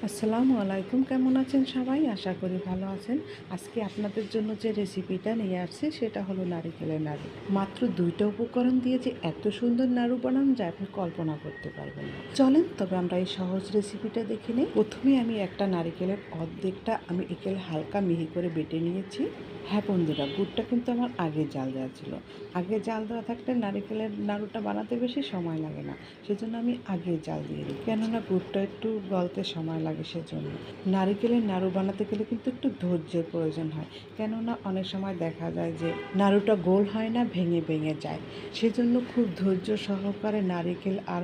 আসসালামু আলাইকুম, কেমন আছেন সবাই? আশা করি ভালো আছেন। আজকে আপনাদের জন্য যে রেসিপিটা নিয়ে আসছি সেটা হলো নারিকেলের নাড়ু। মাত্র 2টা উপকরণ দিয়ে যে এত সুন্দর নাড়ু বানানো যায় আপনি কল্পনা করতে পারবেন না। চলেন তবে আমরা এই সহজ রেসিপিটা দেখে নিই। প্রথমে আমি একটা নারিকেলের অর্ধেকটা আমি একেবারে হালকা মিহি করে বেটে নিয়েছি। হ্যাঁ বন্ধুরা, গুড়টা কিন্তু আমার আগে জাল দেওয়া ছিল। আগে জাল দেওয়া থাকলে নারিকেলের নাড়ুটা বানাতে বেশি সময় লাগে না, সেজন্য আমি আগে জাল দিয়ে দিই, কেননা গুড়টা একটু গলতে সময় লাগে সেজন্য। নারিকেলের নাড়ু বানাতে গেলে কিন্তু একটু ধৈর্যের প্রয়োজন হয়, কেননা অনেক সময় দেখা যায় যে নাড়ুটা গোল হয় না, ভেঙে ভেঙে যায়। সেজন্য খুব ধৈর্য সহকারে নারিকেল আর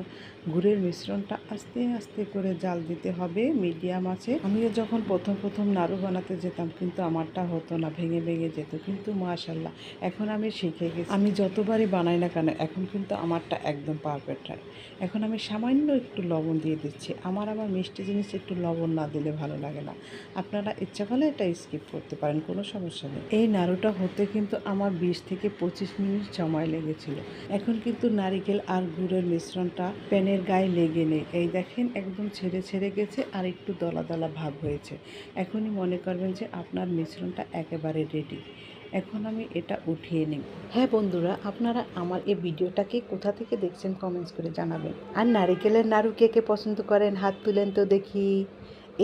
গুড়ের মিশ্রণটা আস্তে আস্তে করে জাল দিতে হবে মিডিয়াম আছে। আমিও যখন প্রথম প্রথম নাড়ু বানাতে যেতাম কিন্তু আমারটা হতো না, ভেঙে ভেঙে যেত, কিন্তু মাশাল্লাহ এখন আমি শিখে গেছি। আমি যতবারই বানাই না কেন এখন কিন্তু আমারটা একদম পারফেক্ট হয়। এখন আমি সামান্য একটু লবণ দিয়ে দিচ্ছি। আমার আবার মিষ্টি জিনিস একটু লবণ না দিলে ভালো লাগে না। আপনারা ইচ্ছা করলে এটা স্কিপ করতে পারেন, কোনো সমস্যা নেই। এই নাড়ুটা হতে কিন্তু আমার 20 থেকে 25 মিনিট সময় লেগেছিল। এখন কিন্তু নারিকেল আর গুড়ের মিশ্রণটা প্যানের গায়ে লেগে নেই। এই দেখেন একদম ছেড়ে ছেড়ে গেছে আর একটু দলা দলা ভাব হয়েছে। এখনই মনে করবেন যে আপনার মিশ্রণটা একেবারে রেডি। এখন আমি এটা উঠিয়ে নিই। হ্যাঁ বন্ধুরা, আপনারা আমার এই ভিডিওটাকে কোথা থেকে দেখছেন কমেন্টস করে জানাবেন। আর নারিকেলের নাড়ু কে কে পছন্দ করেন হাত তুলেন তো দেখি।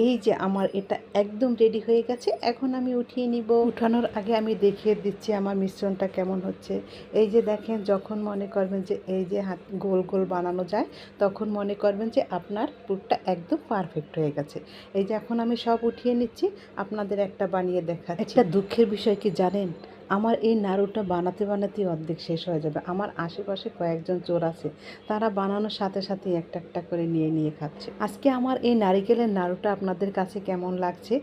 এই যে আমার এটা একদম রেডি হয়ে গেছে, এখন আমি উঠিয়ে নিব। উঠানোর আগে আমি দেখিয়ে দিচ্ছি আমার মিশ্রণটা কেমন হচ্ছে। এই যে দেখেন, যখন মনে করবেন যে এই যে হাত গোল গোল বানানো যায় তখন মনে করবেন যে আপনার পুরটা একদম পারফেক্ট হয়ে গেছে। এই যে এখন আমি সব উঠিয়ে নিচ্ছি, আপনাদের একটা বানিয়ে দেখাচ্ছি। একটা দুঃখের বিষয় কি জানেন, আমার এই নাড়ুটা বানাতে বানাতেই অর্ধেক শেষ হয়ে যাবে। আমার আশেপাশে কয়েকজন চোর আছে, তারা বানানোর সাথে সাথে একটা একটা করে নিয়ে নিয়ে খাচ্ছে। আজকে আমার এই নারিকেলের নাড়ুটা আপনাদের কাছে কেমন লাগছে?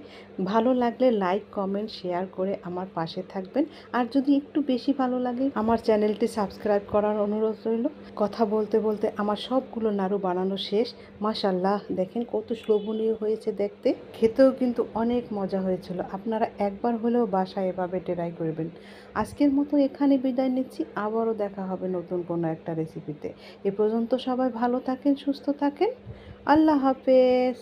ভালো লাগলে লাইক কমেন্ট শেয়ার করে আমার পাশে থাকবেন। আর যদি একটু বেশি ভালো লাগে আমার চ্যানেলটি সাবস্ক্রাইব করার অনুরোধ রইল। কথা বলতে বলতে আমার সবগুলো নাড়ু বানানো শেষ। মাশাল্লাহ, দেখেন কত শোভনীয় হয়েছে দেখতে। খেতেও কিন্তু অনেক মজা হয়েছিল। আপনারা একবার হলেও বাসায় এভাবে ট্রাই করবেন। আজকের মতো এখানে বিদায় নিচ্ছি, আবারও দেখা হবে নতুন কোনো একটা রেসিপিতে। এ পর্যন্ত সবাই ভালো থাকেন, সুস্থ থাকেন। আল্লাহ হাফেজ।